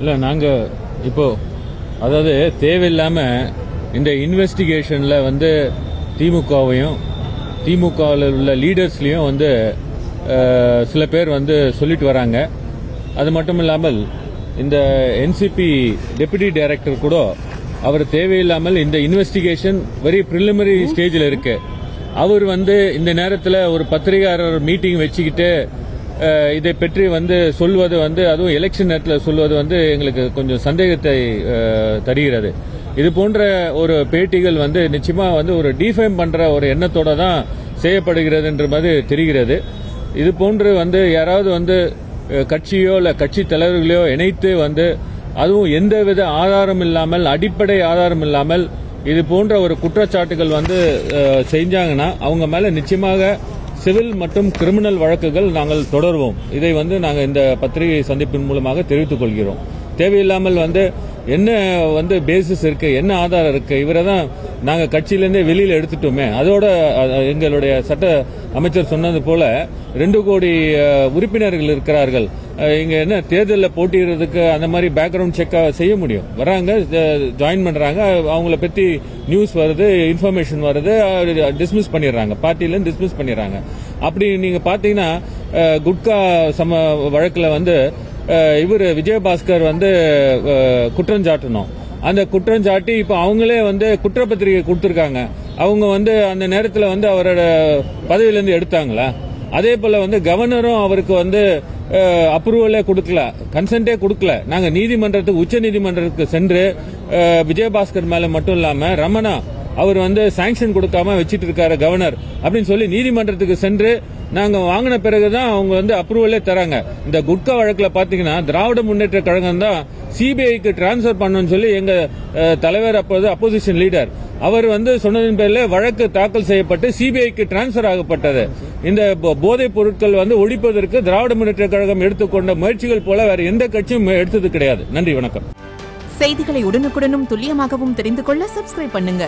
இல்ல நாங்க இப்போ அதாவது தேவையில்லாம இந்த இன்வெஸ்டிகேஷன்ல வந்து திமுகவையும் திமுகவில் உள்ள லீடர்ஸ்லயும் வந்து சில பேர் வந்து சொல்லிட்டு வராங்க. அது மட்டும் இல்லாமல் இந்த என்சிபி டெபுட்டி டைரக்டர் கூட அவர் தேவையில்லாமல் இந்த இன்வெஸ்டிகேஷன் வெரி பிரிலிமினரி ஸ்டேஜில் இருக்கு. அவர் வந்து இந்த நேரத்தில் ஒரு பத்திரிகையாளர் மீட்டிங் வச்சுக்கிட்டு இதை பற்றி வந்து சொல்வது வந்து அதுவும் எலெக்ஷன் நேரத்தில் சொல்வது வந்து எங்களுக்கு கொஞ்சம் சந்தேகத்தை தருகிறது. இது போன்ற ஒரு பேட்டிகள் வந்து நிச்சயமா வந்து ஒரு டிஃபேம் பண்ற ஒரு எண்ணத்தோட தான் செய்யப்படுகிறது என்ற மாதிரி தெரிகிறது. இது போன்று வந்து யாராவது வந்து கட்சியோ இல்ல கட்சி தலைவர்களையோ இணைத்து வந்து அதுவும் எந்தவித ஆதாரம் இல்லாமல் அடிப்படை ஆதாரம் இல்லாமல் இது போன்ற ஒரு குற்றச்சாட்டுகள் வந்து செஞ்சாங்கன்னா அவங்க மேல நிச்சயமாக சிவில் மற்றும் கிரிமினல் வழக்குகள் நாங்கள் தொடர்வோம். இதை வந்து நாங்கள் இந்த பத்திரிகை சந்திப்பின் மூலமாக தெரிவித்துக் கொள்கிறோம். தேவையில்லாமல் வந்து என்ன வந்து பேசிஸ் இருக்கு, என்ன ஆதாரம் இருக்கு, இவரை தான் நாங்கள் கட்சியிலேருந்தே வெளியில் எடுத்துட்டோமே. அதோட எங்களுடைய சட்ட அமைச்சர் சொன்னது போல 2 கோடி உறுப்பினர்கள் இருக்கிறார்கள். இங்க என்ன தேர்தலில் போட்டியிடுறதுக்கு அந்த மாதிரி பேக்ரவுண்ட் செக் செய்ய முடியும். வராங்க, ஜாயின் பண்றாங்க, அவங்கள பத்தி நியூஸ் வருது, இன்ஃபர்மேஷன் வருது, டிஸ்மிஸ் பண்ணிடுறாங்க, பார்ட்டியில டிஸ்மிஸ் பண்ணிடுறாங்க. அப்படி நீங்க பாத்தீங்கன்னா குட்கா வழக்குல வந்து இவர் விஜயபாஸ்கர் வந்து குற்றஞ்சாட்டணும். அந்த குற்றஞ்சாட்டி இப்ப அவங்களே வந்து குற்றப்பத்திரிகை கொடுத்திருக்காங்க. அவங்க வந்து அந்த நேரத்தில் வந்து அவரோட பதவியிலிருந்து எடுத்தாங்களா? அதே போல வந்து கவர்னரும் அவருக்கு வந்து அப்ரூவலே கொடுக்கல, கன்சென்டே கொடுக்கல. நாங்க நீதிமன்றத்துக்கு உச்ச நீதிமன்றத்துக்கு சென்று விஜயபாஸ்கர் மேல மட்டும் இல்லாம ரமணா அவர் வந்து சாங்ஷன் கொடுக்காம வச்சிட்டு இருக்காரு கவர்னர் அப்படின்னு சொல்லி நீதிமன்றத்துக்கு சென்று நாங்க வாங்கின பிறகுதான் அவங்க வந்து அப்ரூவலே தராங்க. இந்த குட்கா வழக்குல பாத்தீங்கன்னா திராவிட முன்னேற்ற கழகம் தான் சிபிஐக்கு டிரான்ஸ்பர் பண்ணணும்னு சொல்லி எங்க தலைவர் அப்போது அப்போசிஷன் லீடர் அவர் வந்து சொன்னதின் பேர்ல வழக்கு தாக்கல் செய்யப்பட்டு சிபிஐக்கு டிரான்ஸ்பர் ஆகப்பட்டது. இந்த போதைப் பொருட்கள் வந்து ஒழிப்பதற்கு திராவிட முன்னேற்ற கழகம் எடுத்துக்கொண்ட முயற்சிகள் போல வேற எந்த கட்சியும் எடுத்தது கிடையாது. நன்றி, வணக்கம். செய்திகளை உடனுக்குடனும் துல்லியமாகவும் தெரிந்து கொள்ள சப்ஸ்கிரைப் பண்ணுங்க.